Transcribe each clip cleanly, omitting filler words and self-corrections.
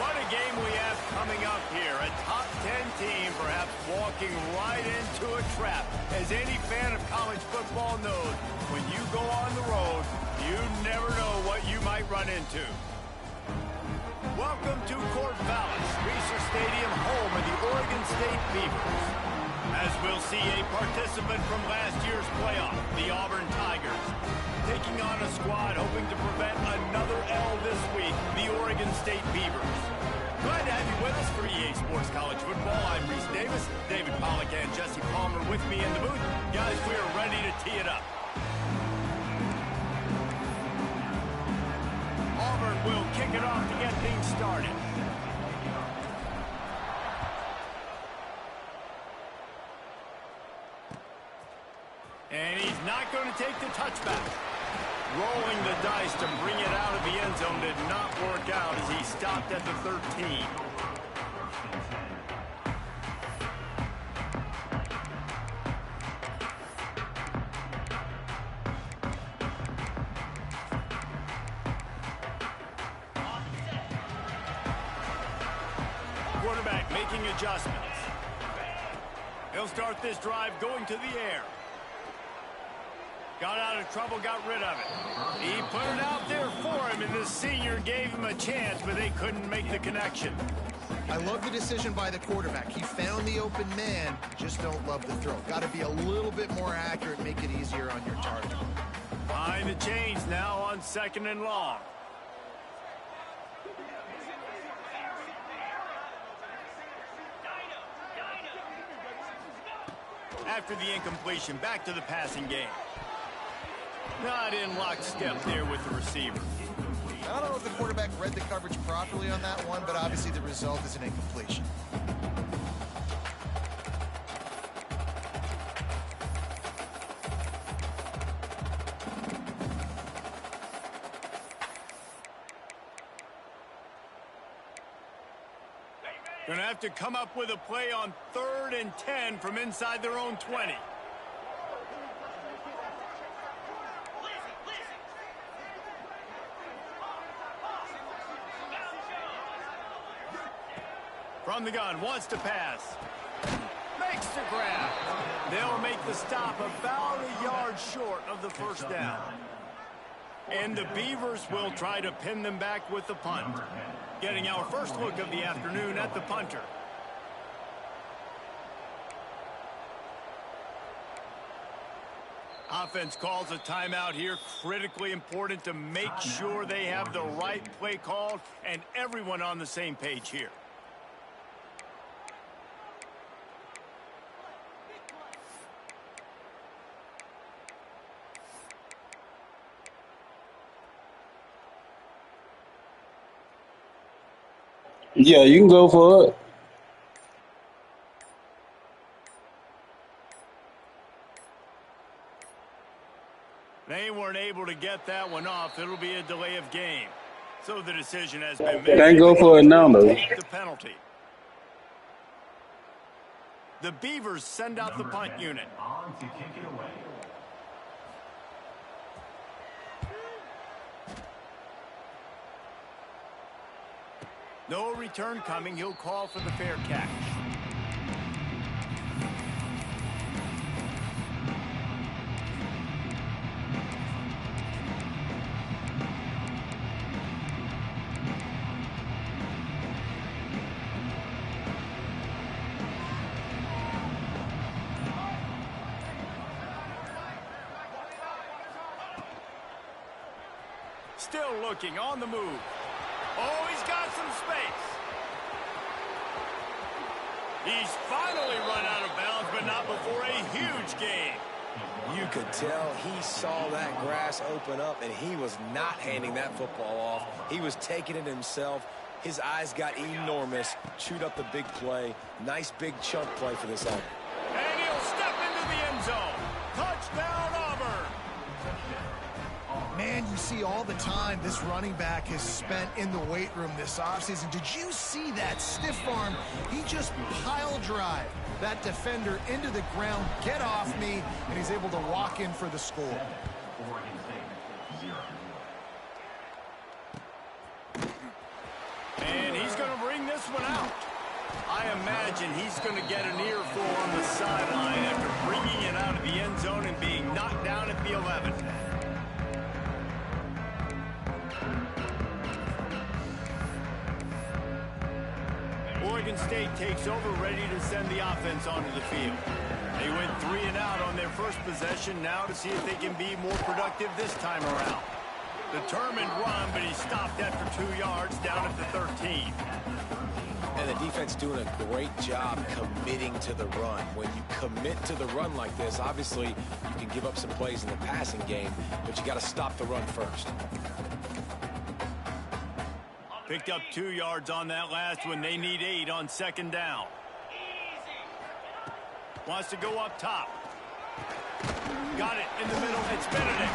What a game we have coming up here. A top 10 team perhaps walking right into a trap. As any fan of college football knows, when you go on the road, you never know what you might run into. Welcome to Corvallis, Research Stadium, home of the Oregon State Beavers. As we'll see a participant from last year's playoff, the Auburn Tigers, taking on a squad hoping to prevent another L this week, the Oregon State Beavers. Glad to have you with us for EA Sports College Football. I'm Reese Davis, David Pollack and Jesse Palmer with me in the booth. Guys, we are ready to tee it up. Auburn will kick it off to get things started. And he's not going to take the touchback. Rolling the dice to bring it out of the end zone did not work out as he stopped at the 13. Quarterback making adjustments. He'll start this drive going to the air. Got out of trouble, got rid of it. He put it out there for him, and the senior gave him a chance, but they couldn't make the connection. I love the decision by the quarterback. He found the open man, just don't love the throw. Got to be a little bit more accurate, make it easier on your target. Behind the chains now on 2nd and long. After the incompletion, back to the passing game. Not in lockstep there with the receiver. I don't know if the quarterback read the coverage properly on that one, but obviously the result is an incompletion. Gonna have to come up with a play on 3rd and 10 from inside their own 20. From the gun, wants to pass. Makes the grab. They'll make the stop about a yard short of the first down. And the Beavers will try to pin them back with the punt. Getting our first look of the afternoon at the punter. Offense calls a timeout here. Critically important to make sure they have the right play called and everyone on the same page here. Yeah, you can go for it. They weren't able to get that one off. It'll be a delay of game. So the decision has been made. Can't go for it now, though. Take the penalty. The Beavers send out the punt unit. On to kick it away. No return coming. He'll call for the fair catch. Still looking on the move. Oh, he's got some space. He's finally run out of bounds, but not before a huge gain. You could tell he saw that grass open up, and he was not handing that football off. He was taking it himself. His eyes got enormous, chewed up the big play. Nice big chunk play for this Auburn. And he'll step into the end zone. Touchdown, Auburn. Man, you see all the time this running back has spent in the weight room this offseason. Did you see that stiff arm? He just pile drive that defender into the ground, get off me, and he's able to walk in for the score. And he's going to imagine he's going to get an earful on the sideline after bringing it out of the end zone and being knocked down at the 11. Oregon State takes over, ready to send the offense onto the field. They went 3 and out on their first possession, now to see if they can be more productive this time around. Determined run, but he stopped after 2 yards down at the 13. And the defense doing a great job committing to the run. When you commit to the run like this, obviously you can give up some plays in the passing game, but you got to stop the run first. Picked up 2 yards on that last one. They need 8 on second down. Wants to go up top. Got it in the middle. It's Benedict.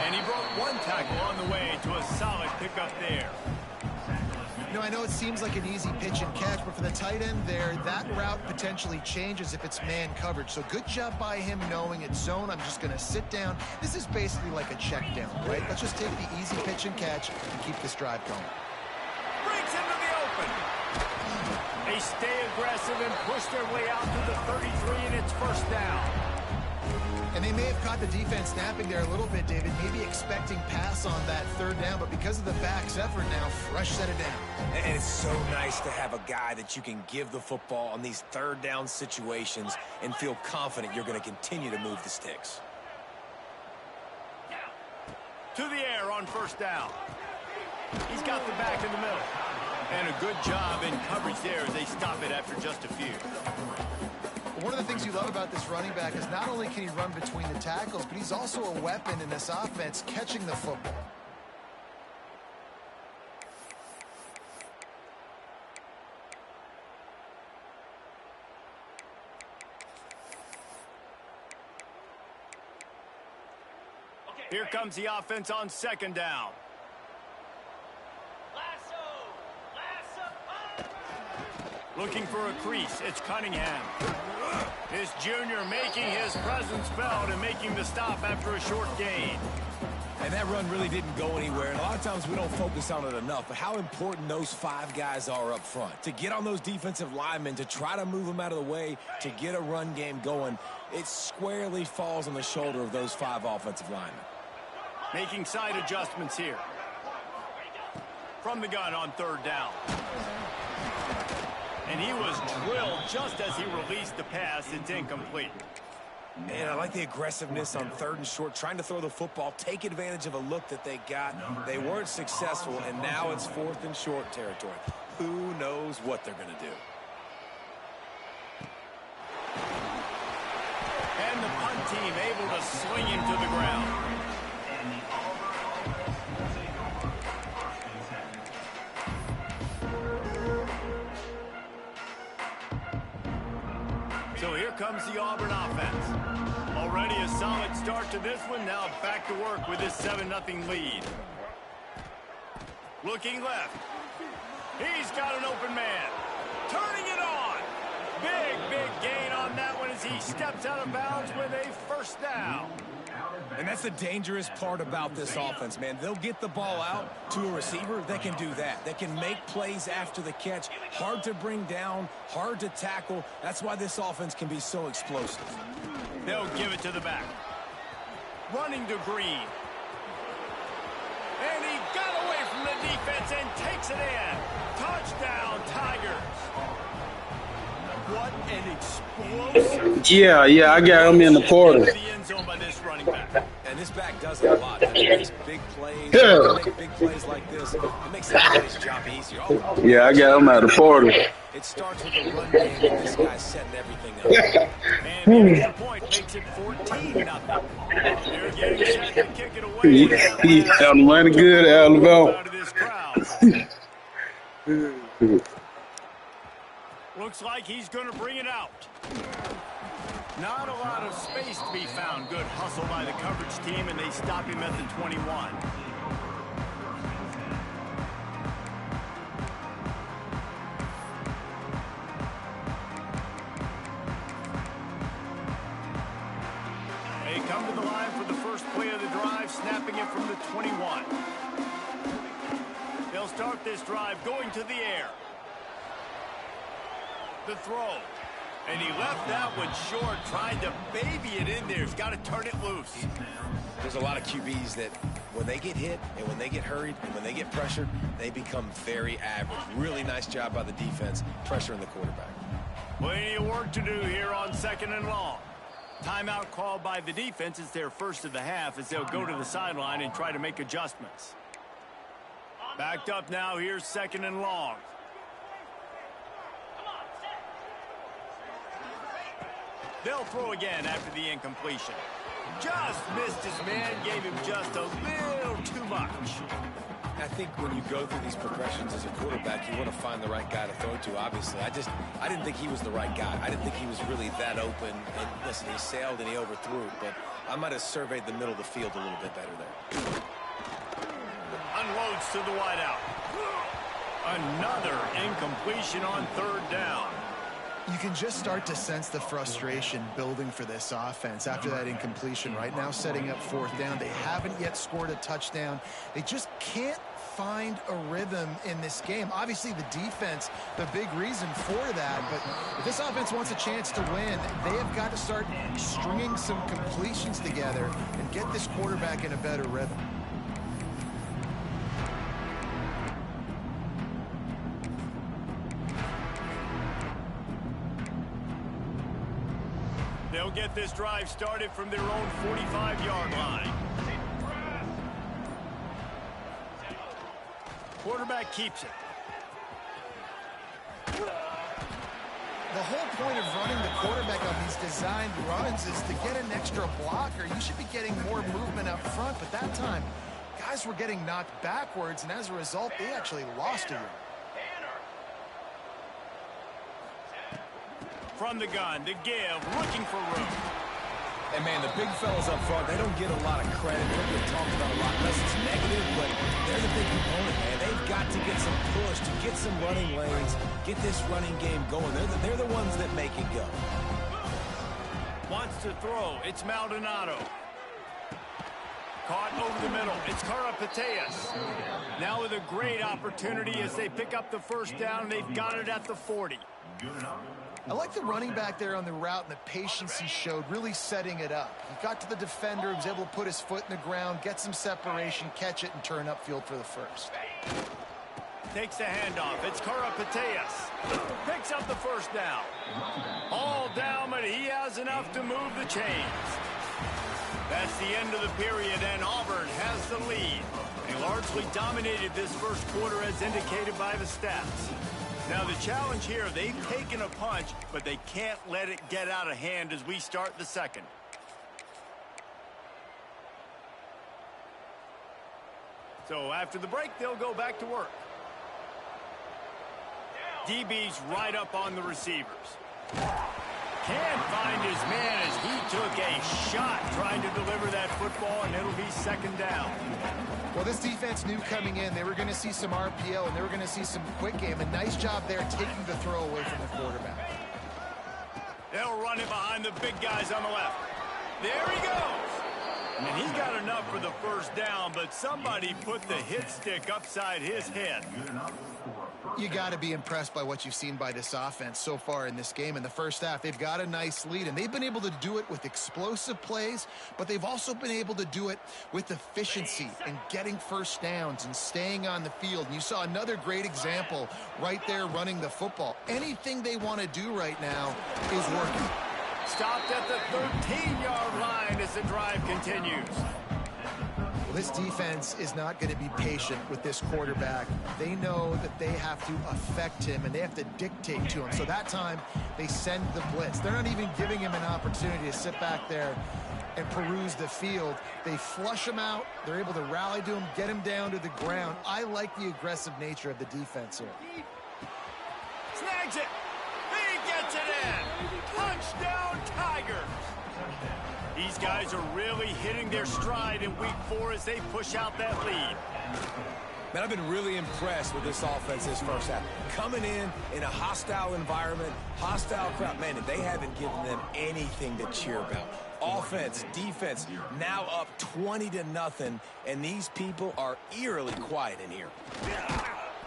And he broke 1 tackle on the way to a solid pickup there. You know, I know it seems like an easy pitch and catch, but for the tight end there, that route potentially changes if it's man coverage. So good job by him knowing it's zone. I'm just going to sit down. This is basically like a check down, right? Let's just take the easy pitch and catch and keep this drive going. Breaks into the open. They stay aggressive and push their way out to the 33, and it's first down. And they may have caught the defense snapping there a little bit, David, maybe expecting pass on that third down, but because of the back's effort now, Fresh set it down. And it's so nice to have a guy that you can give the football on these third down situations and feel confident you're going to continue to move the sticks. To the air on first down. He's got the back in the middle. And a good job in coverage there as they stop it after just a few. One of the things you love about this running back is not only can he run between the tackles, but he's also a weapon in this offense catching the football. Here comes the offense on second down. Looking for a crease. It's Cunningham. This junior making his presence felt and making the stop after a short gain. And that run really didn't go anywhere. And a lot of times we don't focus on it enough, but how important those 5 guys are up front. To get on those defensive linemen, to try to move them out of the way, to get a run game going, it squarely falls on the shoulder of those 5 offensive linemen. Making side adjustments here. From the gun on third down. And he was drilled just as he released the pass. It's incomplete. And I like the aggressiveness on third and short, trying to throw the football, take advantage of a look that they got. They weren't successful, and now it's 4th and short territory. Who knows what they're going to do? And the punt team able to swing him to the ground. So here comes the Auburn offense. Already a solid start to this one. Now back to work with this 7-0 lead. Looking left. He's got an open man. Turning it on. Big gain on that one as he steps out of bounds with a first down. And that's the dangerous part about this offense, man. They'll get the ball out to a receiver that can do that. That can make plays after the catch. Hard to bring down, hard to tackle. That's why this offense can be so explosive. They'll give it to the back. Running to Green. And he got away from the defense and takes it in. Touchdown, Tigers. What an explosive... Yeah, I got him in the portal. The end zone by this running back. And this back does a lot. He makes big plays. Make big plays like this. It makes everybody's job easier. Yeah, I got him out of the portal. It starts with a run game, and this guy's setting everything up. And the extra point makes it 14-0. They're getting set to kick it away. He's out running good, Alabama. Out of this crowd. Looks like he's going to bring it out. Not a lot of space to be found. Good hustle by the coverage team, and they stop him at the 21. They come to the line for the first play of the drive, snapping it from the 21. They'll start this drive going to the air. The throw. And he left that one short, trying to baby it in there. He's got to turn it loose. There's a lot of QBs that when they get hit and when they get hurried and when they get pressured, they become very average. Really nice job by the defense pressuring the quarterback. Plenty of work to do here on 2nd and long. Timeout called by the defense. It's their first of the half as they'll go to the sideline and try to make adjustments. Backed up now. Here's 2nd and long. They'll throw again after the incompletion. Just missed his man, gave him just a little too much. I think when you go through these progressions as a quarterback, you want to find the right guy to throw to, obviously. I didn't think he was the right guy. I didn't think he was really that open. And listen, he sailed and he overthrew, but I might have surveyed the middle of the field a little bit better there. Unloads to the wideout. Another incompletion on 3rd down. You can just start to sense the frustration building for this offense after that incompletion. Right now, setting up 4th down. They haven't yet scored a touchdown. They just can't find a rhythm in this game. Obviously, the defense, the big reason for that. But if this offense wants a chance to win, they have got to start stringing some completions together and get this quarterback in a better rhythm. They'll get this drive started from their own 45-yard line. Quarterback keeps it. The whole point of running the quarterback on these designed runs is to get an extra blocker. You should be getting more movement up front, but that time, guys were getting knocked backwards, and as a result, they actually lost a yard. From the gun, the give, looking for room. And, man, the big fellas up front, they don't get a lot of credit. They don't get talked about a lot unless it's negative, but they're the big component, man. They've got to get some push, to get some running lanes, get this running game going. They're the ones that make it go. Wants to throw. It's Maldonado. Caught over the middle. It's Karapateas. Now with a great opportunity as they pick up the 1st down. They've got it at the 40. I like the running back there on the route and the patience he showed, really setting it up. He got to the defender, he was able to put his foot in the ground, get some separation, catch it, and turn upfield for the 1st. Takes the handoff. It's Karapateas. Picks up the 1st down. All down, but he has enough to move the chains. That's the end of the period, and Auburn has the lead. They largely dominated this 1st quarter as indicated by the stats. Now the challenge here, they've taken a punch, but they can't let it get out of hand as we start the 2nd. So after the break, they'll go back to work. DB's right up on the receivers. Can't find his man as he took a shot trying to deliver that football, and it'll be 2nd down. Well, this defense knew coming in they were going to see some RPO and they were going to see some quick game. A nice job there taking the throw away from the quarterback. They'll run it behind the big guys on the left. There he goes. And he got enough for the 1st down, but somebody put the hit stick upside his head. You got to be impressed by what you've seen by this offense so far in this game. In the 1st half, they've got a nice lead, and they've been able to do it with explosive plays, but they've also been able to do it with efficiency and getting 1st downs and staying on the field. And you saw another great example right there running the football. Anything they want to do right now is working. Stopped at the 13-yard line as the drive continues. This defense is not going to be patient with this quarterback. They know that they have to affect him and they have to dictate to him. So that time, they send the blitz. They're not even giving him an opportunity to sit back there and peruse the field. They flush him out. They're able to rally to him, get him down to the ground. I like the aggressive nature of the defense here. Snags it. He gets it in. Touchdown, Tigers. These guys are really hitting their stride in week 4 as they push out that lead. Man, I've been really impressed with this offense this 1st half. Coming in a hostile environment, hostile crowd. Man, they haven't given them anything to cheer about. Offense, defense, now up 20-0, and these people are eerily quiet in here.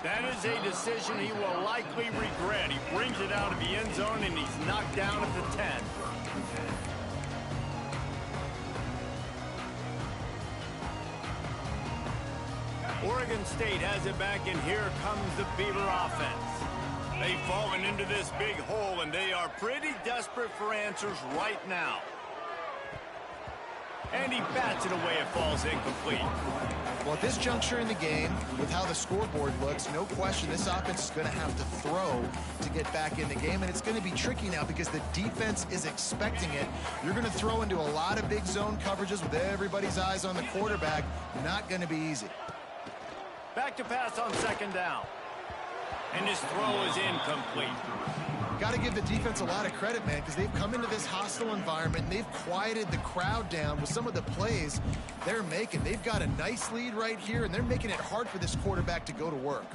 That is a decision he will likely regret. He brings it out of the end zone, and he's knocked down at the 10. Oregon State has it back, and here comes the Beaver offense. They've fallen into this big hole, and they are pretty desperate for answers right now. And he bats it away. It falls incomplete. Well, at this juncture in the game, with how the scoreboard looks, no question this offense is going to have to throw to get back in the game, and it's going to be tricky now because the defense is expecting it. You're going to throw into a lot of big zone coverages with everybody's eyes on the quarterback. Not going to be easy. Back to pass on second down. And his throw is incomplete. Got to give the defense a lot of credit, man, because they've come into this hostile environment and they've quieted the crowd down with some of the plays they're making. They've got a nice lead right here, and they're making it hard for this quarterback to go to work.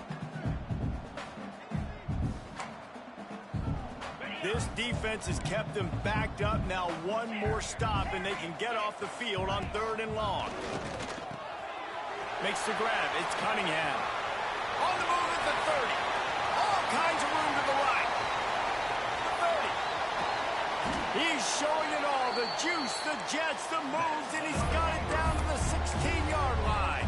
This defense has kept them backed up. Now one more stop, and they can get off the field on 3rd and long. Makes the grab. It's Cunningham. On the move at the 30. All kinds of room to the right. He's showing it all, the juice, the jets, the moves, and he's got it down to the 16-yard line.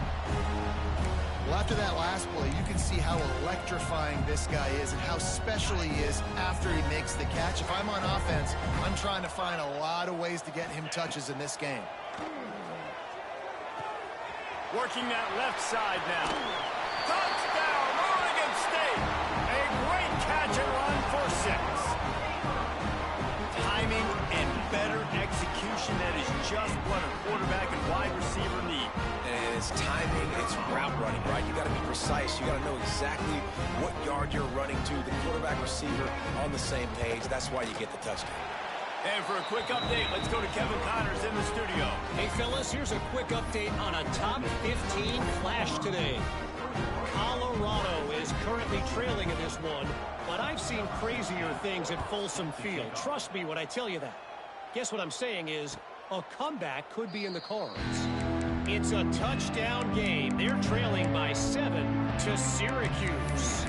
Well, after that last play, you can see how electrifying this guy is and how special he is after he makes the catch. If I'm on offense, I'm trying to find a lot of ways to get him touches in this game. Working that left side now. Touchdown, Oregon State. A great catch and run for 6. Timing and better execution, that is just what a quarterback and wide receiver need. And it's timing, it's route running, right? You got to be precise. You got to know exactly what yard you're running to. The quarterback receiver on the same page. That's why you get the touchdown. And for a quick update, let's go to Kevin Connors in the studio. Hey, fellas, here's a quick update on a top 15 flash today. Colorado is currently trailing in this one, but I've seen crazier things at Folsom Field. Trust me when I tell you that. Guess what I'm saying is a comeback could be in the cards. It's a touchdown game. They're trailing by 7 to Syracuse.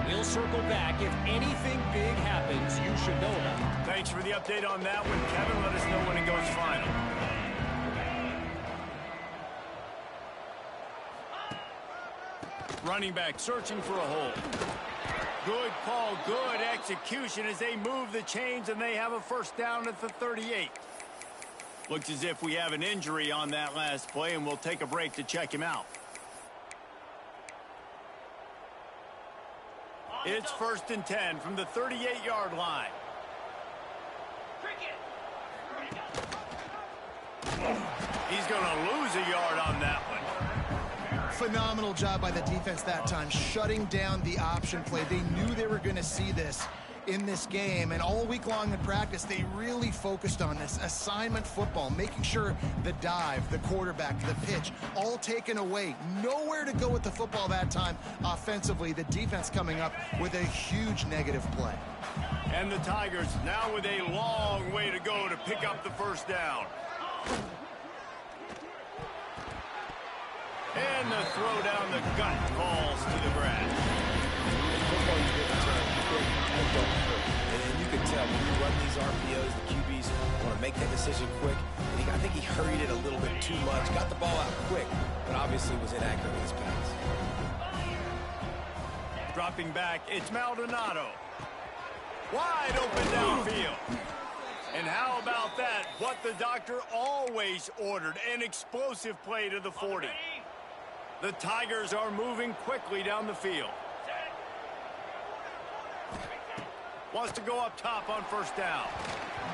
We'll circle back. If anything big happens, you should know about it. Thanks for the update on that one, Kevin. Let us know when it goes final. Running back searching for a hole. Good call, good execution as they move the chains, and they have a first down at the 38. Looks as if we have an injury on that last play, and we'll take a break to check him out. It's 1st and 10 from the 38-yard line. He's going to lose a yard on that one. Phenomenal job by the defense that time, shutting down the option play. They knew they were going to see this in this game, and all week long in practice, they really focused on this assignment football, making sure the dive, the quarterback, the pitch, all taken away. Nowhere to go with the football that time offensively. The defense coming up with a huge negative play. And the Tigers now with a long way to go to pick up the first down. And the throw down the gut falls to the ground. And you can tell when you run these RPOs, the QBs want to make that decision quick. And I think he hurried it a little bit too much, got the ball out quick, but obviously was inaccurate with his pass. Dropping back, it's Maldonado. Wide open downfield. And how about that? What the doctor always ordered, an explosive play to the 40. The Tigers are moving quickly down the field. Wants to go up top on first down.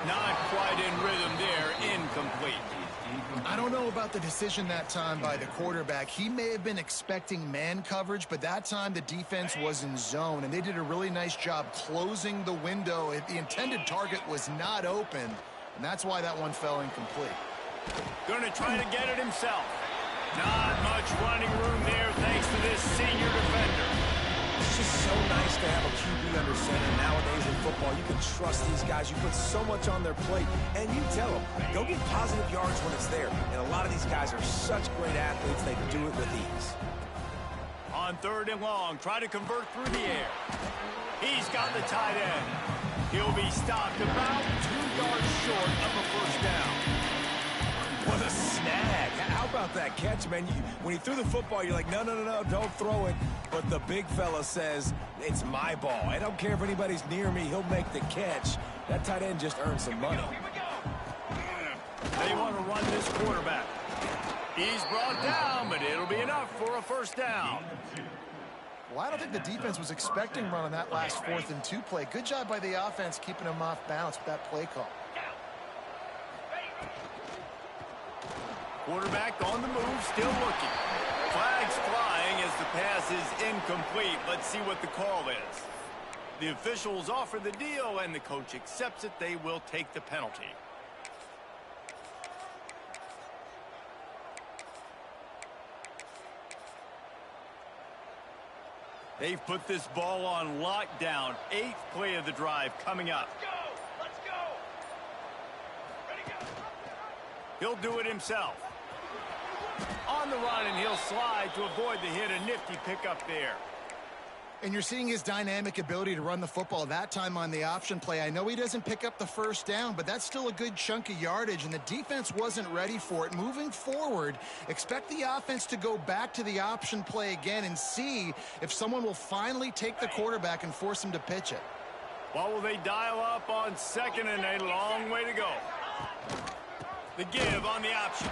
Not quite in rhythm there, incomplete. I don't know about the decision that time by the quarterback. He may have been expecting man coverage, but that time the defense was in zone, and they did a really nice job closing the window. The intended target was not open, and that's why that one fell incomplete. Going to try to get it himself. Not much running room there thanks to this senior defender. It's just so nice to have a QB under center. Nowadays in football, you can trust these guys. You put so much on their plate, and you tell them, go get positive yards when it's there. And a lot of these guys are such great athletes, they do it with ease. On 3rd and long, try to convert through the air. He's got the tight end. He'll be stopped about 2 yards short of a first down. What a snag. How about that catch, man? When he threw the football, you're like, no, don't throw it. But the big fella says, it's my ball. I don't care if anybody's near me. He'll make the catch. That tight end just earned some money. They want to run this quarterback. He's brought down, but it'll be enough for a first down. Well, I don't think the defense was expecting run on that last 4th and 2 play. Good job by the offense keeping him off balance with that play call. Quarterback on the move, still looking. Flags flying as the pass is incomplete. Let's see what the call is. The officials offer the deal, and the coach accepts it. They will take the penalty. They've put this ball on lockdown. 8th play of the drive coming up. Let's go! Ready, go! He'll do it himself. On the run, and he'll slide to avoid the hit. A nifty pickup there. And you're seeing his dynamic ability to run the football that time on the option play. I know he doesn't pick up the first down, but that's still a good chunk of yardage, and the defense wasn't ready for it. Moving forward, expect the offense to go back to the option play again and see if someone will finally take the quarterback and force him to pitch it. What will they dial up on 2nd and a long way to go? The give on the option.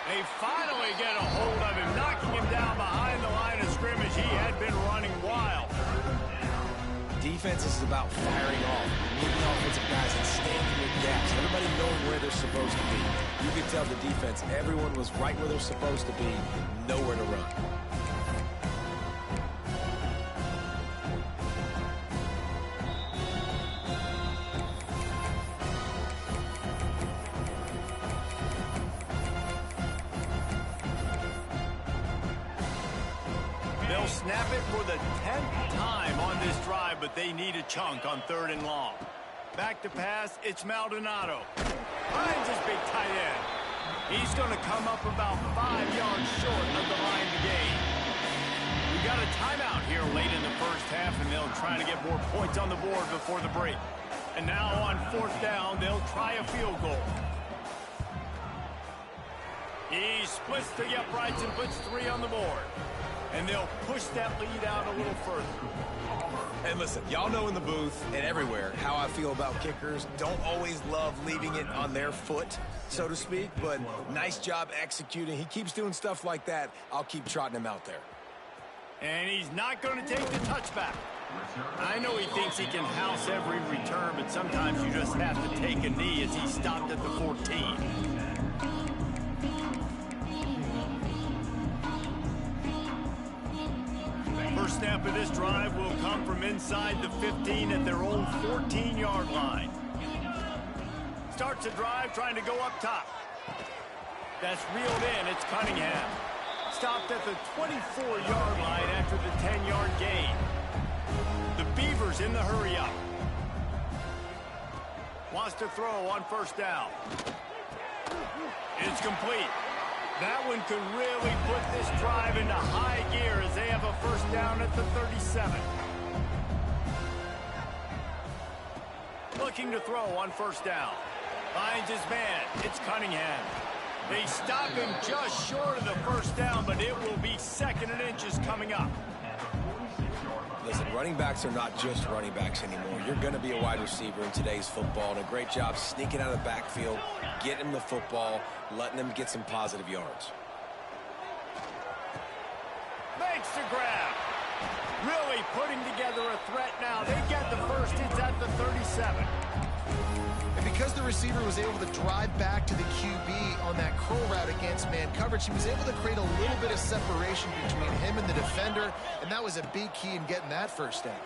They finally get a hold of him, knocking him down behind the line of scrimmage. He had been running wild. Defense is about firing off, moving offensive guys and standing with gaps. Everybody knowing where they're supposed to be. You can tell the defense, everyone was right where they're supposed to be, nowhere to run. Snap it for the 10th time on this drive, but they need a chunk on 3rd and long. Back to pass, it's Maldonado. Finds his big tight end. He's going to come up about 5 yards short of the line to gain. We got a timeout here late in the first half, and they'll try to get more points on the board before the break. And now on 4th down, they'll try a field goal. He splits the uprights and puts 3 on the board. And they'll push that lead out a little further. And listen, y'all know in the booth and everywhere how I feel about kickers. Don't always love leaving it on their foot, so to speak, but nice job executing. He keeps doing stuff like that. I'll keep trotting him out there. And he's not going to take the touchback. I know he thinks he can house every return, but sometimes you just have to take a knee as he stopped at the 14. First snap of this drive will come from inside the 15 at their own 14-yard line. Starts the drive trying to go up top. That's reeled in. It's Cunningham. Stopped at the 24-yard line after the 10-yard gain. The Beavers in the hurry-up. Wants to throw on 1st down. It's complete. That one could really put this drive into high gear as they have a 1st down at the 37. Looking to throw on 1st down. Finds his man. It's Cunningham. They stop him just short of the 1st down, but it will be 2nd and inches coming up. Listen, running backs are not just running backs anymore. You're going to be a wide receiver in today's football, and a great job sneaking out of the backfield, getting him the football, letting him get some positive yards. Makes the grab. Really putting together a threat now. They get the first. It's at the 37. And because the receiver was able to drive back to the QB on that curl route against man coverage, he was able to create a little bit of separation between him and the defender, and that was a big key in getting that 1st down.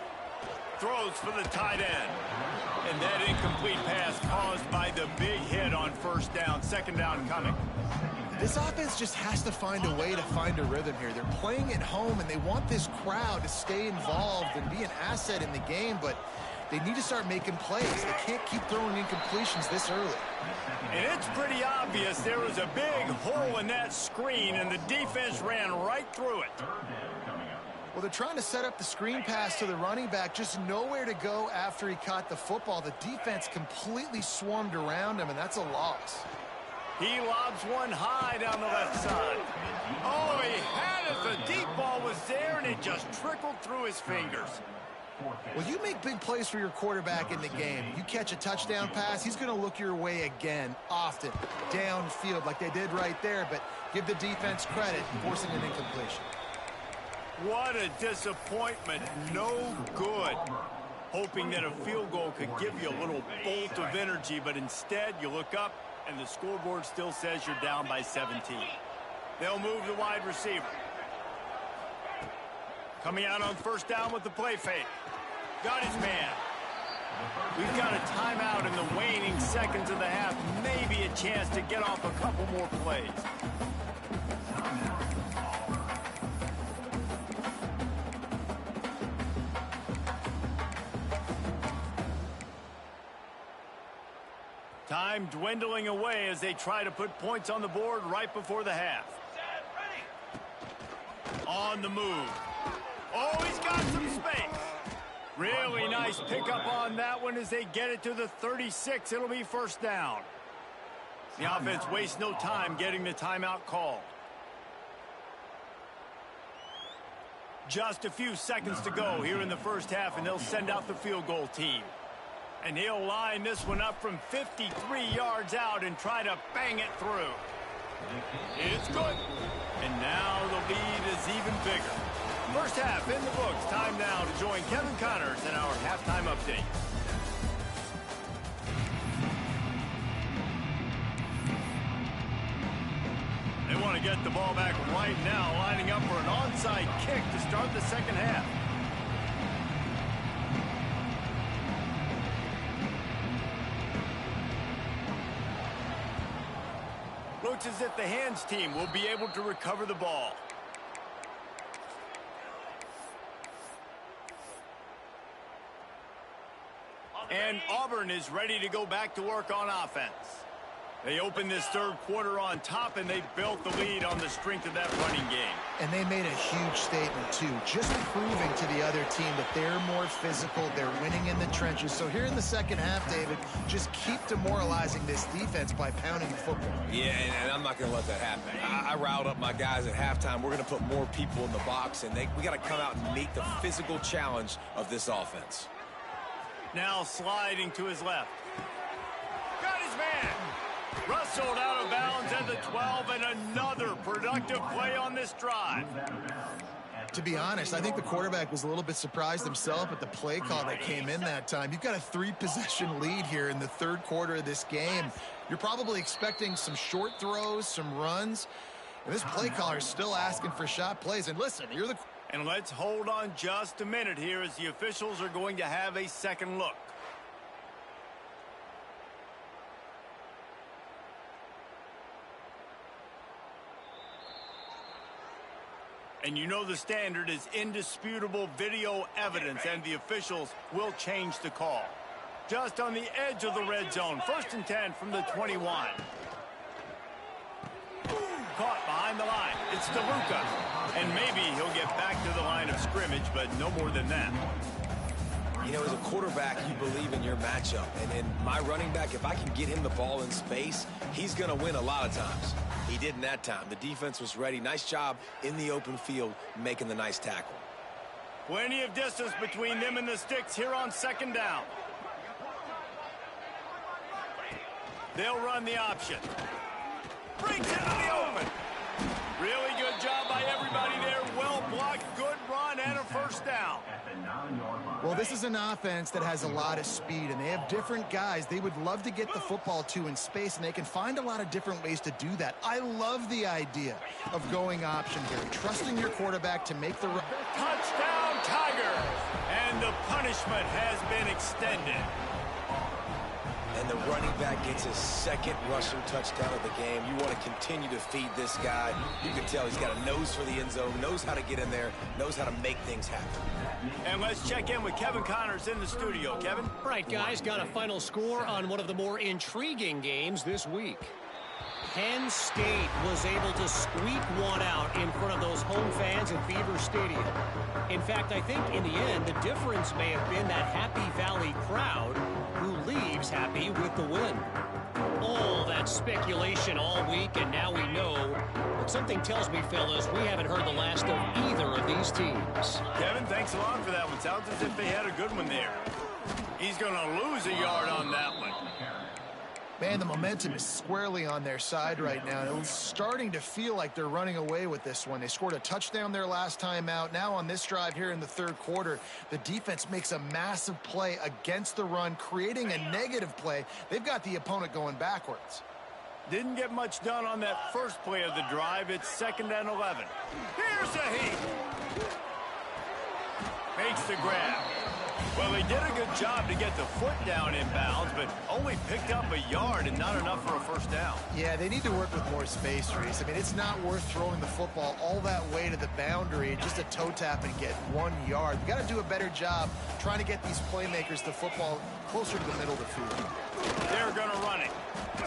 Throws for the tight end. And that incomplete pass caused by the big hit on 1st down. 2nd down coming. This offense just has to find a way to find a rhythm here. They're playing at home, and they want this crowd to stay involved and be an asset in the game, but they need to start making plays. They can't keep throwing incompletions this early. And it's pretty obvious there was a big hole in that screen, and the defense ran right through it. Well, they're trying to set up the screen pass to the running back, just nowhere to go after he caught the football. The defense completely swarmed around him, and that's a loss. He lobs one high down the left side. Oh, he had it. The deep ball was there, and it just trickled through his fingers. Well, you make big plays for your quarterback in the game. You catch a touchdown pass, he's going to look your way again, often, downfield like they did right there, but give the defense credit, forcing an incompletion. What a disappointment. No good. Hoping that a field goal could give you a little bolt of energy, but instead you look up and the scoreboard still says you're down by 17. They'll move the wide receiver. Coming out on first down with the play fake. Got his man. We've got a timeout in the waning seconds of the half. Maybe a chance to get off a couple more plays. Time dwindling away as they try to put points on the board right before the half. On the move. Oh, he's got some space. Really nice pickup on that one as they get it to the 36. It'll be first down. The offense wastes no time getting the timeout called. Just a few seconds to go here in the first half, and they'll send out the field goal team. And he'll line this one up from 53 yards out and try to bang it through. It's good. And now the lead is even bigger. First half in the books. Time now to join Kevin Connors in our halftime update. They want to get the ball back right now, lining up for an onside kick to start the second half. Looks as if the hands team will be able to recover the ball. And Auburn is ready to go back to work on offense. They opened this third quarter on top, and they built the lead on the strength of that running game. And they made a huge statement, too, just proving to the other team that they're more physical, they're winning in the trenches. So here in the second half, David, just keep demoralizing this defense by pounding the football. Yeah, and I'm not going to let that happen. I riled up my guys at halftime. We're going to put more people in the box, and we got to come out and meet the physical challenge of this offense. Now sliding to his left. Got his man. Rustled out of bounds at the 12, and another productive play on this drive. To be honest, I think the quarterback was a little bit surprised himself at the play call that came in that time. You've got a 3-possession lead here in the third quarter of this game. You're probably expecting some short throws, some runs. And this play caller is still asking for shot plays. And listen, you're the... And let's hold on just a minute here as the officials are going to have a second look. And you know the standard is indisputable video evidence, and the officials will change the call. Just on the edge of the red zone, 1st and 10 from the 21. Caught behind the line. It's DeLuca. And maybe he'll get back to the line of scrimmage, but no more than that. You know, as a quarterback, you believe in your matchup. And in my running back, if I can get him the ball in space, he's going to win a lot of times. He didn't that time. The defense was ready. Nice job in the open field making the nice tackle. Plenty of distance between them and the sticks here on second down. They'll run the option. Breaks into the open. Really good job by everybody there. Well blocked, good run, and a first down. Well, this is an offense that has a lot of speed, and they have different guys they would love to get the football to in space, and they can find a lot of different ways to do that. I love the idea of going option here, trusting your quarterback to make the... Touchdown, Tigers! And the punishment has been extended. And the running back gets his second rushing touchdown of the game. You want to continue to feed this guy. You can tell he's got a nose for the end zone, knows how to get in there, knows how to make things happen. And let's check in with Kevin Connors in the studio. Kevin? All right, guys, got a final score on one of the more intriguing games this week. Penn State was able to squeak one out in front of those home fans at Beaver Stadium. In fact, I think in the end, the difference may have been that Happy Valley crowd who leaves happy with the win. All that speculation all week, and now we know. But something tells me, fellas, we haven't heard the last of either of these teams. Kevin, thanks a lot for that one. Sounds as if they had a good one there. He's going to lose a yard on that one. Man, the momentum is squarely on their side right now. It's starting to feel like they're running away with this one. They scored a touchdown their last time out. Now on this drive here in the third quarter, the defense makes a massive play against the run, creating a negative play. They've got the opponent going backwards. Didn't get much done on that first play of the drive. It's 2nd and 11. Here's a heat. Makes the grab. Well, they did a good job to get the foot down inbounds, but only picked up a yard and not enough for a first down. Yeah, they need to work with more space, Reese. I mean, it's not worth throwing the football all that way to the boundary, just a toe tap and get 1 yard. You got to do a better job trying to get these playmakers the football closer to the middle of the field. They're going to run it.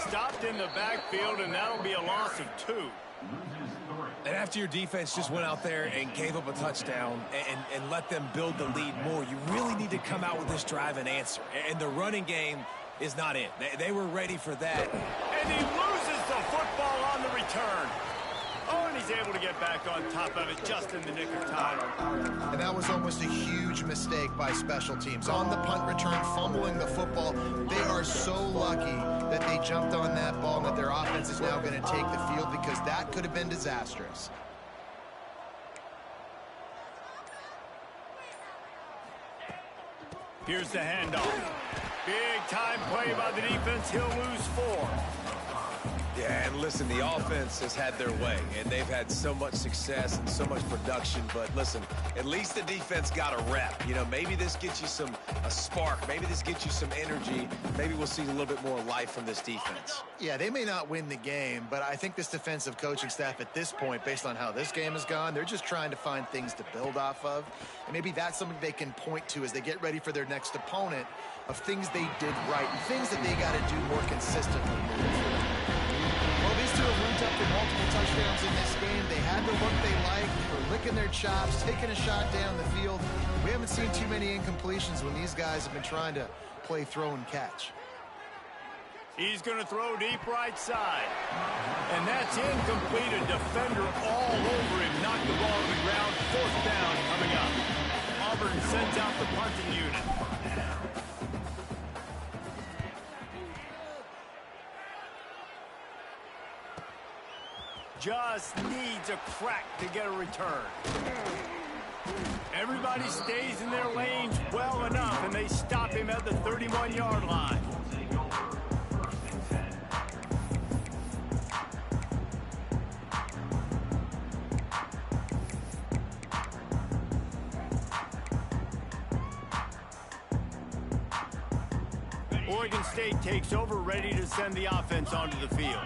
Stopped in the backfield, and that'll be a loss of 2. And after your defense just went out there and gave up a touchdown and let them build the lead more, you really need to come out with this drive and answer. And the running game is not it. They were ready for that. And he loses the football on the return. Oh, and he's able to get back on top of it just in the nick of time. And that was almost a huge mistake by special teams. On the punt return, fumbling the football. They are so lucky that they jumped on that ball and that their offense is now going to take the field, because that could have been disastrous. Here's the handoff. Big time play by the defense. He'll lose 4. Yeah, and listen, the offense has had their way, and they've had so much success and so much production. But listen, at least the defense got a rep. You know, maybe this gets you a spark. Maybe this gets you some energy. Maybe we'll see a little bit more life from this defense. Yeah, they may not win the game, but I think this defensive coaching staff at this point, based on how this game has gone, they're just trying to find things to build off of. And maybe that's something they can point to as they get ready for their next opponent, of things they did right and things that they got to do more consistently moving forward. Well, these two have linked up for multiple touchdowns in this game. They had the look they liked. They were licking their chops, taking a shot down the field. We haven't seen too many incompletions when these guys have been trying to play throw and catch. He's going to throw deep right side. And that's incomplete. A defender all over him. Knocked the ball to the ground. 4th down coming up. Auburn sends out the punting unit. Just needs a crack to get a return. Everybody stays in their lanes well enough, and they stop him at the 31-yard line. Oregon State takes over, ready to send the offense onto the field.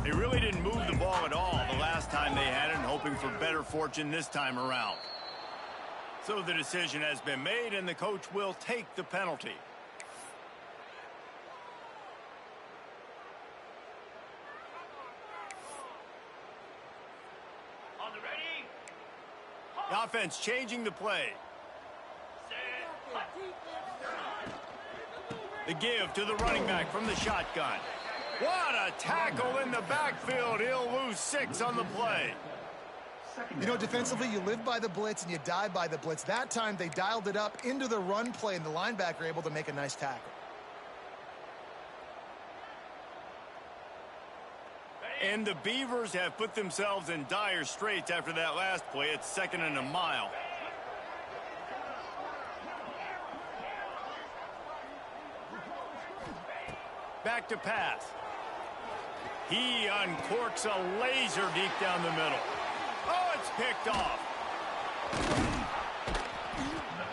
They really didn't move the ball at all the last time they had it, and hoping for better fortune this time around. So the decision has been made, and the coach will take the penalty. On the ready. The offense changing the play. The give to the running back from the shotgun. What a tackle in the backfield. He'll lose 6 on the play. You know, defensively, you live by the blitz and you die by the blitz. That time, they dialed it up into the run play, and the linebacker able to make a nice tackle. And the Beavers have put themselves in dire straits after that last play. It's 2nd and a mile. Back to pass. He uncorks a laser deep down the middle. Oh, it's picked off.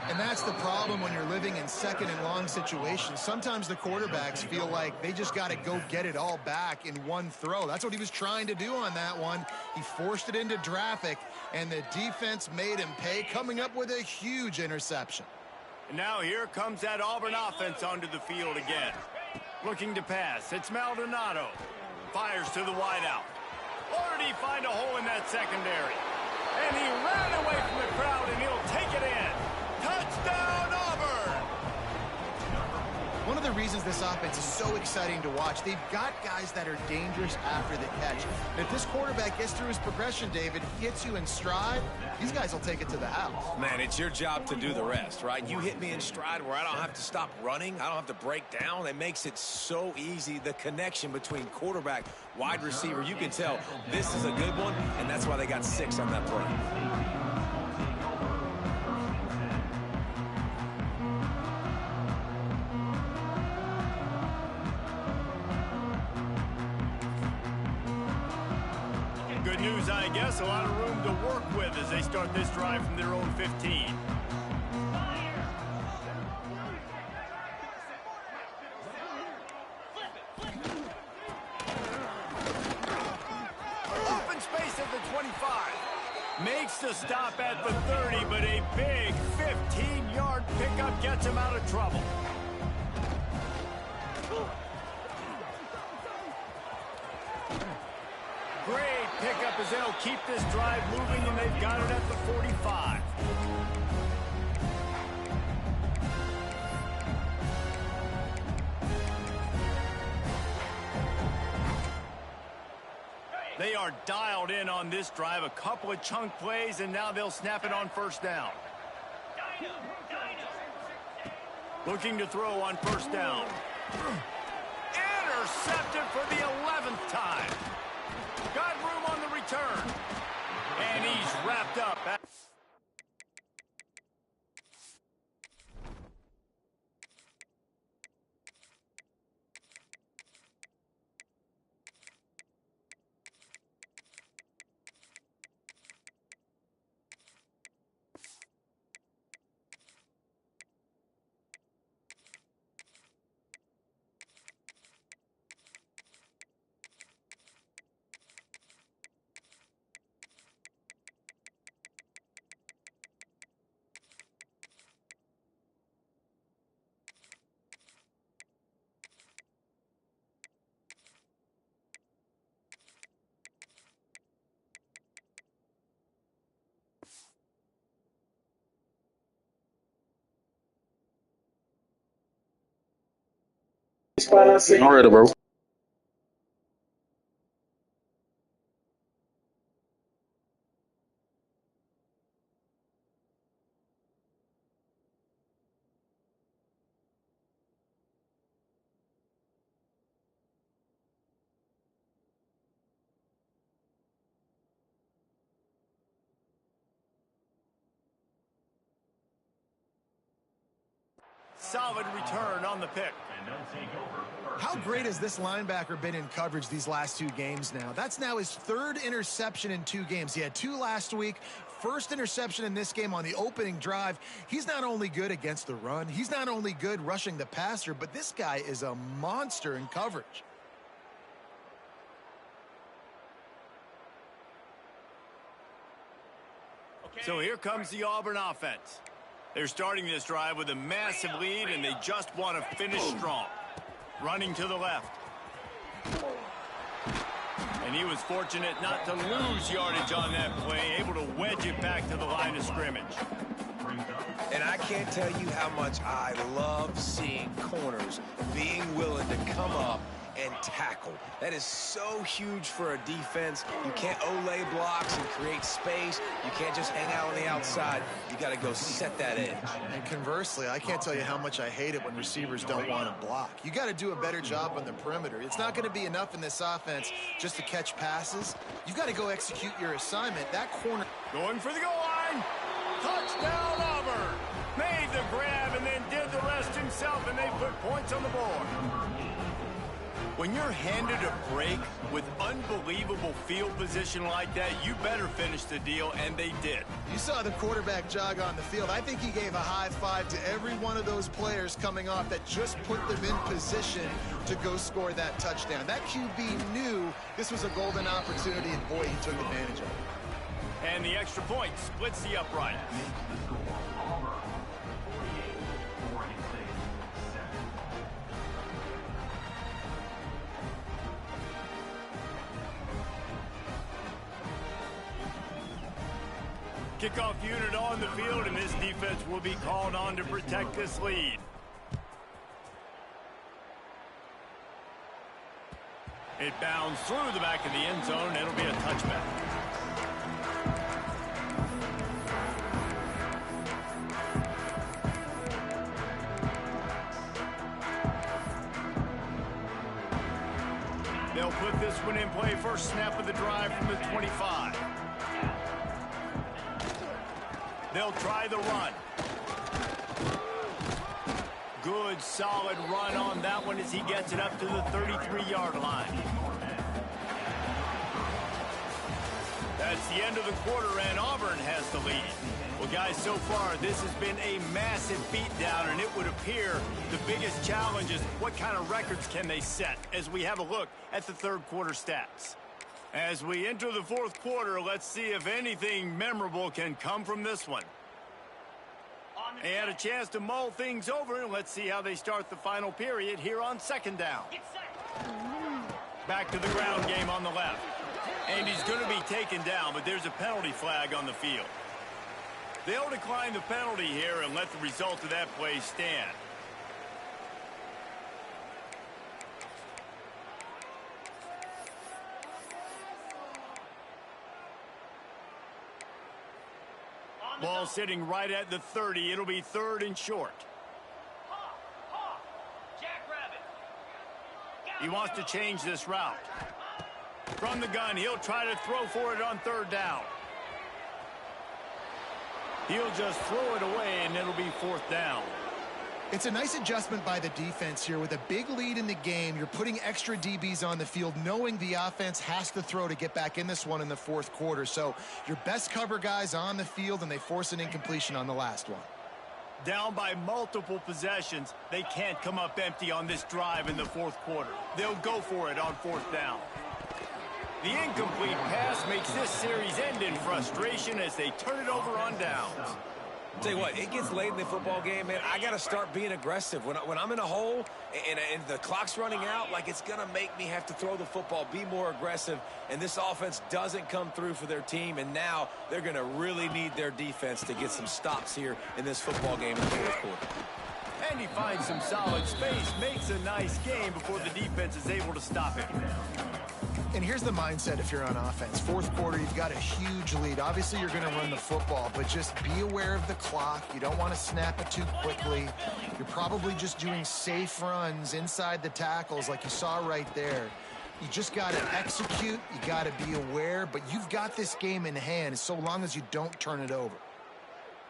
And that's the problem when you're living in 2nd and long situations. Sometimes the quarterbacks feel like they just got to go get it all back in one throw. That's what he was trying to do on that one. He forced it into traffic, and the defense made him pay, coming up with a huge interception. And now here comes that Auburn offense onto the field again. Looking to pass. It's Maldonado. Fires to the wideout. Or did he find a hole in that secondary? And he ran away from the crowd, and he'll take it in. Touchdown, Auburn! One of the reasons this offense is so exciting to watch, they've got guys that are dangerous after the catch. And if this quarterback gets through his progression, David, hits you in stride, these guys will take it to the house. Man, it's your job to do the rest, right? You hit me in stride where I don't have to stop running. I don't have to break down. It makes it so easy. The connection between quarterback, wide receiver, you can tell this is a good one, and that's why they got 6 on that play. Good news, I guess. A lot of room to work with as they start this drive from their own 15. Open space at the 25. Makes the stop at the 30, but a big 15-yard pickup gets him out of trouble. Great pickup as they'll keep this drive moving, and they've got it at the 45. They are dialed in on this drive. A couple of chunk plays, and now they'll snap it on first down. Looking to throw on first down. Intercepted for the 11th time. Got room on the return. And he's wrapped up. I'm ready, bro. Solid return on the pick. How great has this linebacker been in coverage these last 2 games now? That's now his 3rd interception in 2 games. He had 2 last week. First interception in this game on the opening drive. He's not only good against the run, he's not only good rushing the passer, but this guy is a monster in coverage. So here comes the Auburn offense. They're starting this drive with a massive lead, and they just want to finish strong. Running to the left. And he was fortunate not to lose yardage on that play, able to wedge it back to the line of scrimmage. And I can't tell you how much I love seeing corners being willing to come up and tackle. That is so huge for a defense. You can't Olay blocks and create space. You can't just hang out on the outside. You got to go set that edge. And conversely, I can't tell you how much I hate it when receivers don't want to block. You got to do a better job on the perimeter. It's not going to be enough in this offense just to catch passes. You've got to go execute your assignment. That corner going for the goal line. Touchdown, Auburn. Made the grab and then did the rest himself, and they put points on the board. When you're handed a break with unbelievable field position like that, you better finish the deal, and they did. You saw the quarterback jog on the field. I think he gave a high five to every one of those players coming off that just put them in position to go score that touchdown. That QB knew this was a golden opportunity, and boy, he took advantage of it. And the extra point splits the upright. Kickoff unit on the field, and this defense will be called on to protect this lead. It bounds through the back of the end zone. It'll be a touchback. They'll put this one in play. First snap of the drive from the 25. They'll try the run. Good, solid run on that one as he gets it up to the 33-yard line. That's the end of the quarter, and Auburn has the lead. Well, guys, so far, this has been a massive beatdown, and it would appear the biggest challenge is what kind of records can they set as we have a look at the third quarter stats. As we enter the fourth quarter, let's see if anything memorable can come from this one. They had a chance to mull things over, and let's see how they start the final period here on second down. Back to the ground game on the left. And he's going to be taken down, but there's a penalty flag on the field. They'll decline the penalty here and let the result of that play stand. Ball sitting right at the 30. It'll be third and short. He wants to change this route. From the gun, he'll try to throw for it on third down. He'll just throw it away, and it'll be fourth down. It's a nice adjustment by the defense here. With a big lead in the game, you're putting extra DBs on the field, knowing the offense has to throw to get back in this one in the fourth quarter. So your best cover guys on the field, and they force an incompletion on the last one. Down by multiple possessions, they can't come up empty on this drive in the fourth quarter. They'll go for it on fourth down. The incomplete pass makes this series end in frustration as they turn it over on downs. Tell you what, it gets late in the football game, man. I got to start being aggressive. When I'm in a hole and the clock's running out, like, it's going to make me have to throw the football, be more aggressive, and this offense doesn't come through for their team, and now they're going to really need their defense to get some stops here in this football game in the fourth quarter. And he finds some solid space, makes a nice game before the defense is able to stop him. And here's the mindset if you're on offense. Fourth quarter, you've got a huge lead. Obviously, you're going to run the football, but just be aware of the clock. You don't want to snap it too quickly. You're probably just doing safe runs inside the tackles like you saw right there. You just got to execute. You got to be aware, but you've got this game in hand so long as you don't turn it over.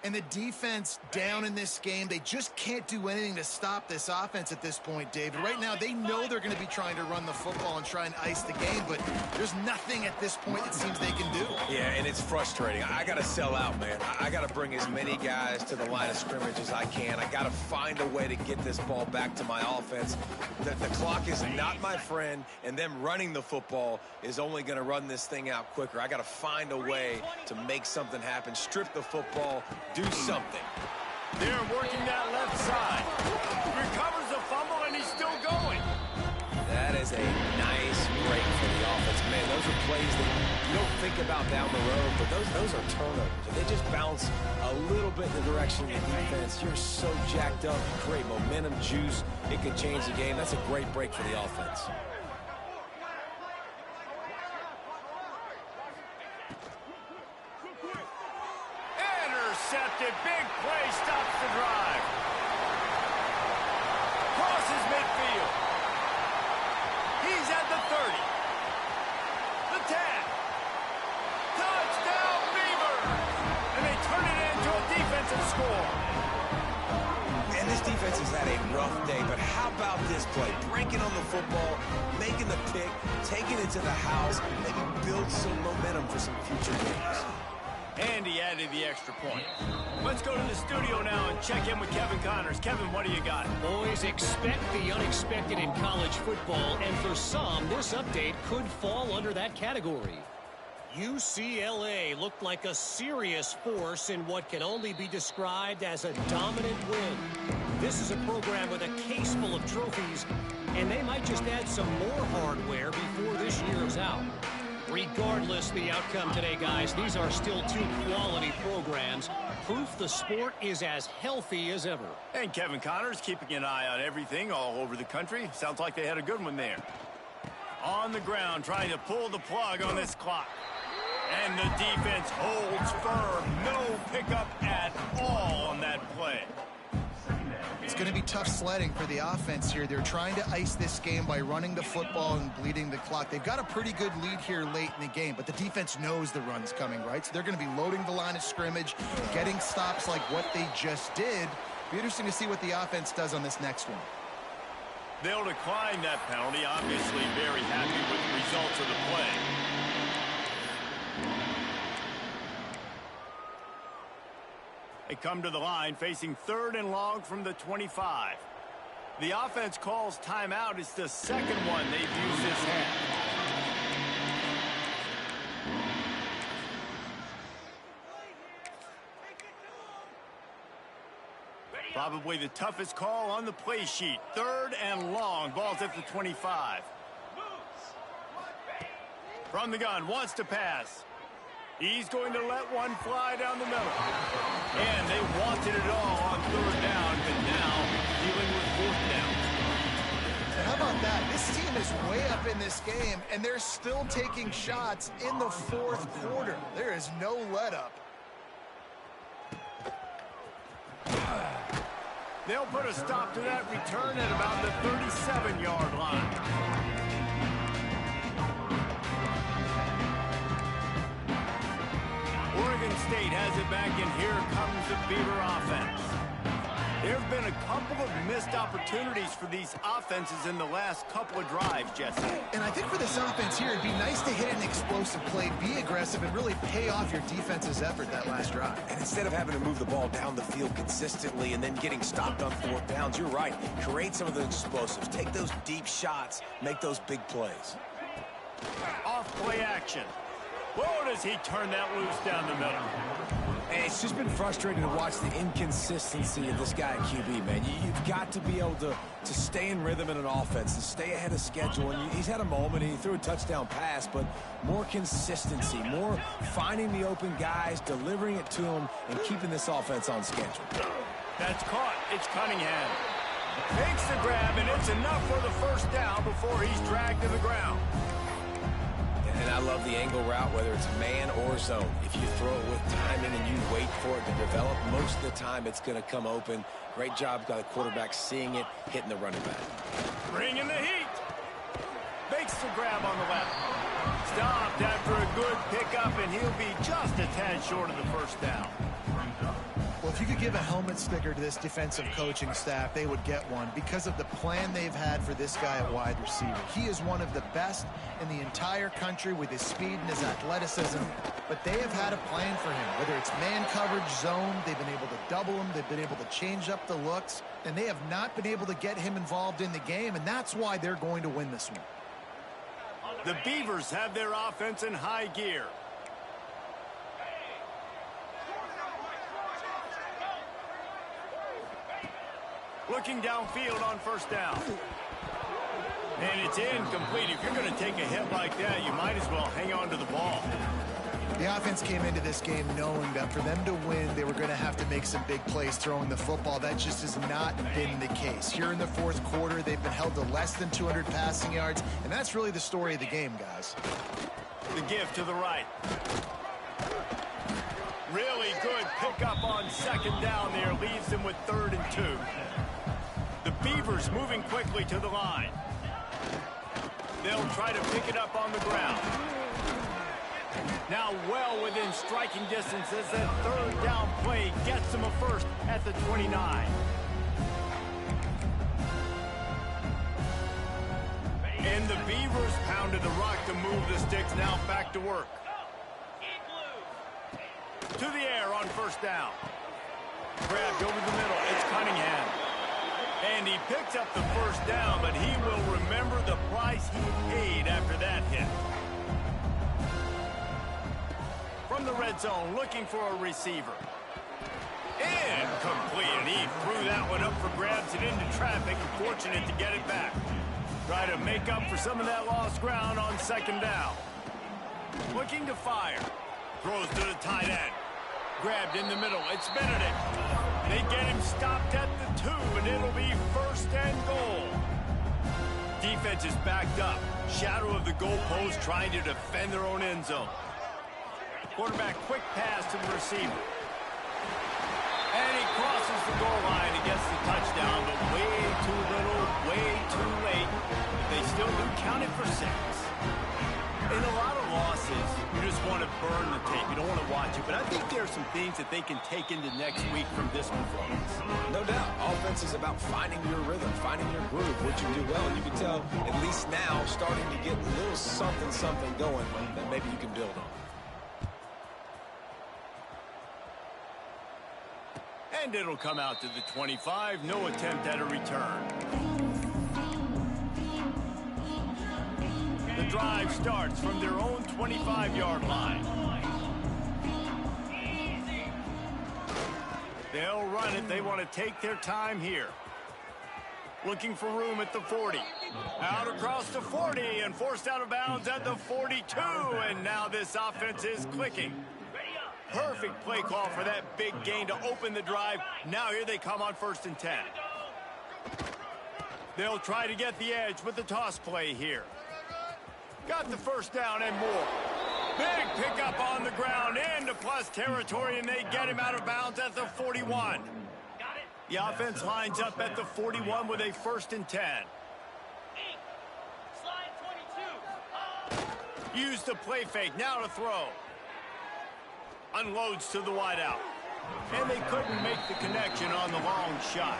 And the defense down in this game, they just can't do anything to stop this offense at this point, David. Right now, they know they're going to be trying to run the football and try and ice the game, but there's nothing at this point it seems they can do. Yeah, and it's frustrating. I got to sell out, man. I got to bring as many guys to the line of scrimmage as I can. I got to find a way to get this ball back to my offense. The clock is not my friend, and them running the football is only going to run this thing out quicker. I got to find a way to make something happen, strip the football, do something. They're working that left side. Recovers the fumble, and he's still going. That is a nice break for the offense. Man, those are plays that you don't think about down the road, but those are turnovers. If they just bounce a little bit in the direction of the defense, you're so jacked up. You create momentum, juice. It could change the game. That's a great break for the offense. Intercepted. Big play stops the drive. Crosses midfield. He's at the 30. The 10. Touchdown, Beavers! And they turn it into a defensive score. And this defense has had a rough day, but how about this play? Breaking on the football, making the pick, taking it to the house, maybe build some momentum for some future games. And he added the extra point. Let's go to the studio now and check in with Kevin Connors. Kevin, what do you got? Boys, expect the unexpected in college football, and for some, this update could fall under that category. UCLA looked like a serious force in what can only be described as a dominant win. This is a program with a case full of trophies, and they might just add some more hardware before this year is out. Regardless the outcome today, guys, these are still two quality programs. Proof the sport is as healthy as ever. And Kevin Connors keeping an eye on everything all over the country. Sounds like they had a good one there. On the ground, trying to pull the plug on this clock. And the defense holds firm. No pickup at all on that play. It's going to be tough sledding for the offense here. They're trying to ice this game by running the football and bleeding the clock. They've got a pretty good lead here late in the game, but the defense knows the run's coming, right? So they're going to be loading the line of scrimmage, getting stops like what they just did. Be interesting to see what the offense does on this next one. They'll decline that penalty. Obviously very happy with the results of the play. They come to the line facing 3rd and long from the 25. The offense calls timeout. It's the second one they've used this half. Probably the toughest call on the play sheet. 3rd and long. Ball's at the 25. From the gun, wants to pass. He's going to let one fly down the middle. And they wanted it all on 3rd down, but now dealing with 4th down. And how about that? This team is way up in this game, and they're still taking shots in the 4th quarter. There is no let-up. They'll put a stop to that return at about the 37-yard line. Oregon State has it back, and here comes the Beaver offense. There have been a couple of missed opportunities for these offenses in the last couple of drives, Jesse. And I think for this offense here, it'd be nice to hit an explosive play, be aggressive, and really pay off your defense's effort that last drive. And instead of having to move the ball down the field consistently and then getting stopped on 4th downs, you're right. Create some of the explosives. Take those deep shots. Make those big plays. Off play action. Whoa, does he turn that loose down the middle? And it's just been frustrating to watch the inconsistency of this guy at QB, man. You've got to be able to stay in rhythm in an offense, to stay ahead of schedule. And he's had a moment, and he threw a touchdown pass, but more consistency, more finding the open guys, delivering it to them, and keeping this offense on schedule. That's caught. It's Cunningham. Makes the grab, and it's enough for the 1st down before he's dragged to the ground. And I love the angle route, whether it's man or zone. If you throw it with timing and you wait for it to develop, most of the time it's going to come open. Great job by the quarterback seeing it, hitting the running back. Bringing the heat. Makes the grab on the left. Stopped after a good pickup, and he'll be just a tad short of the 1st down. Well, if you could give a helmet sticker to this defensive coaching staff, they would get one because of the plan they've had for this guy at wide receiver. He is one of the best in the entire country with his speed and his athleticism, but they have had a plan for him. Whether it's man coverage, zone, they've been able to double him, they've been able to change up the looks, and they have not been able to get him involved in the game, and that's why they're going to win this one. The Beavers have their offense in high gear. Looking downfield on 1st down. And it's incomplete. If you're going to take a hit like that, you might as well hang on to the ball. The offense came into this game knowing that for them to win, they were going to have to make some big plays throwing the football. That just has not been the case. Here in the 4th quarter, they've been held to less than 200 passing yards, and that's really the story of the game, guys. The give to the right. Really good pickup on 2nd down there. Leaves them with 3rd and 2. The Beavers moving quickly to the line. They'll try to pick it up on the ground. Now well within striking distance as that 3rd down play gets them a 1st at the 29. And the Beavers pounded the rock to move the sticks. Now back to work. To the air on 1st down. Grabbed over the middle. It's Cunningham. And he picks up the 1st down, but he will remember the price he paid after that hit. From the red zone, looking for a receiver. Incomplete, and he threw that one up for grabs and into traffic, and fortunate to get it back. Try to make up for some of that lost ground on 2nd down. Looking to fire. Throws to the tight end. Grabbed in the middle. It's Benedict. They get him stopped at the 2, and it'll be first and goal. Defense is backed up. Shadow of the goalpost trying to defend their own end zone. Quarterback quick pass to the receiver. And he crosses the goal line and gets the touchdown, but way too little, way too late. But they still do count it for 6. In a lot of losses, you just want to burn the tape. You don't want to watch it. But I think there are some things that they can take into next week from this performance. No doubt. Offense is about finding your rhythm, finding your groove, what you do well. And you can tell, at least now, starting to get a little something going that maybe you can build on. And it'll come out to the 25. No attempt at a return. The drive starts from their own 25-yard line. They'll run it. They want to take their time here. Looking for room at the 40. Out across the 40 and forced out of bounds at the 42. And now this offense is clicking. Perfect play call for that big gain to open the drive. Now here they come on 1st and 10. They'll try to get the edge with the toss play here. Got the first down and more. Big pickup on the ground into plus territory, and they get him out of bounds at the 41. The offense lines up at the 41 with a 1st and 10. Use the play fake. Now to throw. Unloads to the wideout. And they couldn't make the connection on the long shot.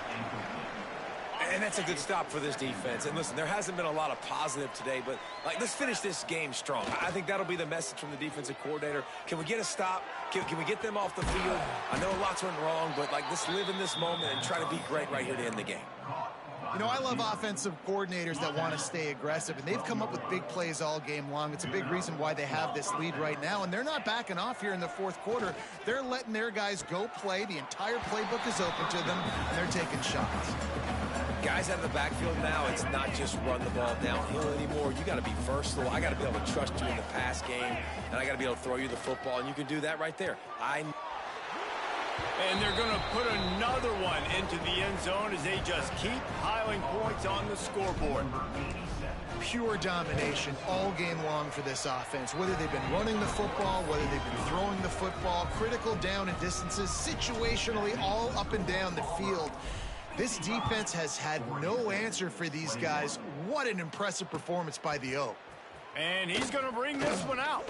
And that's a good stop for this defense. And listen, there hasn't been a lot of positive today, but let's finish this game strong. I think that'll be the message from the defensive coordinator. Can we get a stop? Can we get them off the field? I know lots went wrong, but let's live in this moment and try to be great right here to end the game. You know, I love offensive coordinators that want to stay aggressive, and they've come up with big plays all game long. It's a big reason why they have this lead right now, and they're not backing off here in the 4th quarter. They're letting their guys go play. The entire playbook is open to them, and they're taking shots. Guys out of the backfield now, it's not just run the ball downhill anymore. You got to be versatile. I got to be able to trust you in the pass game, and I got to be able to throw you the football, and you can do that right there. And they're going to put another one into the end zone as they just keep piling points on the scoreboard. Pure domination all game long for this offense. Whether they've been running the football, whether they've been throwing the football, critical down and distances, situationally all up and down the field. This defense has had no answer for these guys. What an impressive performance by the O. And he's going to bring this one out.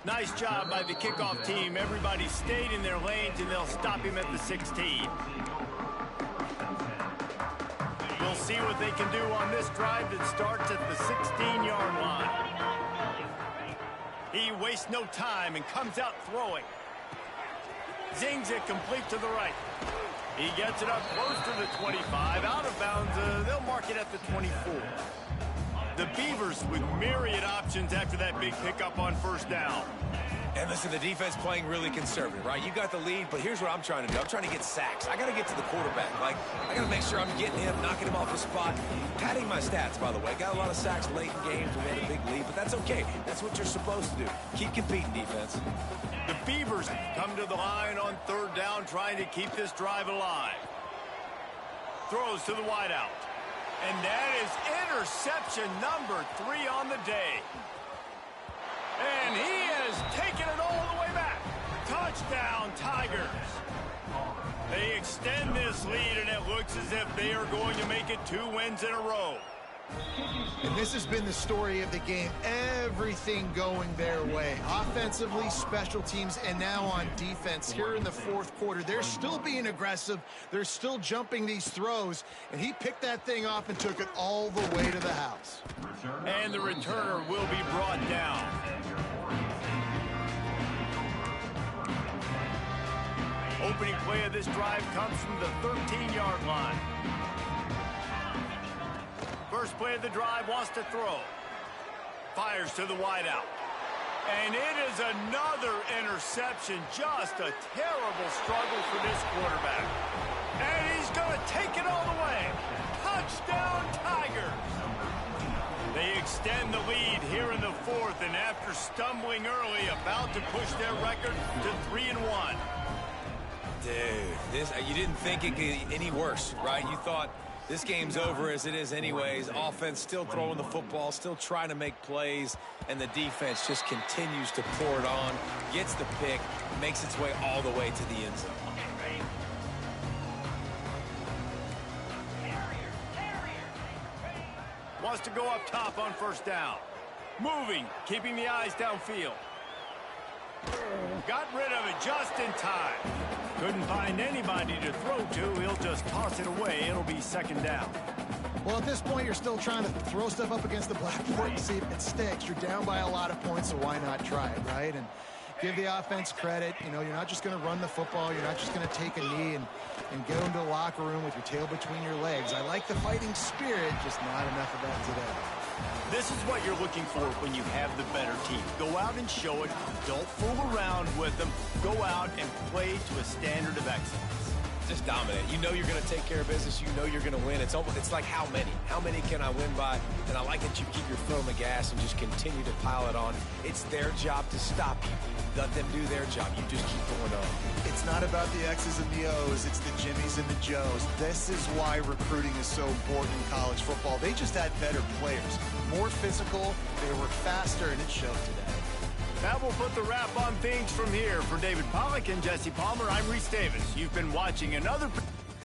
Nice job by the kickoff team. Everybody stayed in their lanes, and they'll stop him at the 16. We'll see what they can do on this drive that starts at the 16-yard line. He wastes no time and comes out throwing. Zings it complete to the right. He gets it up close to the 25. Out of bounds, they'll mark it at the 24. The Beavers with myriad options after that big pickup on 1st down. And listen, the defense playing really conservative, right? You got the lead, but here's what I'm trying to do. I'm trying to get sacks. I got to get to the quarterback. I got to make sure I'm getting him, knocking him off the spot. Padding my stats, by the way. Got a lot of sacks late in games. We had a big lead, but that's okay. That's what you're supposed to do. Keep competing, defense. The Beavers come to the line on 3rd down, trying to keep this drive alive. Throws to the wideout. And that is interception number 3 on the day. And he has taken it all the way back. Touchdown, Tigers. They extend this lead, and it looks as if they are going to make it 2 wins in a row. And this has been the story of the game. Everything going their way. Offensively, special teams, and now on defense here in the 4th quarter. They're still being aggressive. They're still jumping these throws. And he picked that thing off and took it all the way to the house. And the returner will be brought down. Opening play of this drive comes from the 13-yard line. First play of the drive, wants to throw. Fires to the wideout. And it is another interception. Just a terrible struggle for this quarterback. And he's going to take it all the way. Touchdown, Tigers. They extend the lead here in the fourth, and after stumbling early, about to push their record to 3-1. Dude, you didn't think it could get any worse, right? You thought this game's over as it is anyways. Offense still throwing the football, still trying to make plays, and the defense just continues to pour it on, gets the pick, makes its way all the way to the end zone. Wants to go up top on first down. Moving, keeping the eyes downfield. Got rid of it just in time. Couldn't find anybody to throw to. He'll just toss it away. It'll be second down. Well, at this point, you're still trying to throw stuff up against the blackboard to see if it sticks. You're down by a lot of points, so why not try it, right? And give the offense credit. You know, you're not just going to run the football. You're not just going to take a knee and go into the locker room with your tail between your legs. I like the fighting spirit, just not enough of that today. This is what you're looking for when you have the better team. Go out and show it. Don't fool around with them. Go out and play to a standard of excellence. Just dominate. You know you're going to take care of business. You know you're going to win. It's like how many? How many can I win by? And I like that you keep your foot on the gas and just continue to pile it on. It's their job to stop you. Let them do their job. You just keep going on. It's not about the X's and the O's. It's the Jimmies and the Joes. This is why recruiting is so important in college football. They just had better players. More physical. They were faster, and it showed today. That will put the wrap on things from here. For David Pollack and Jesse Palmer, I'm Reese Davis. You've been watching another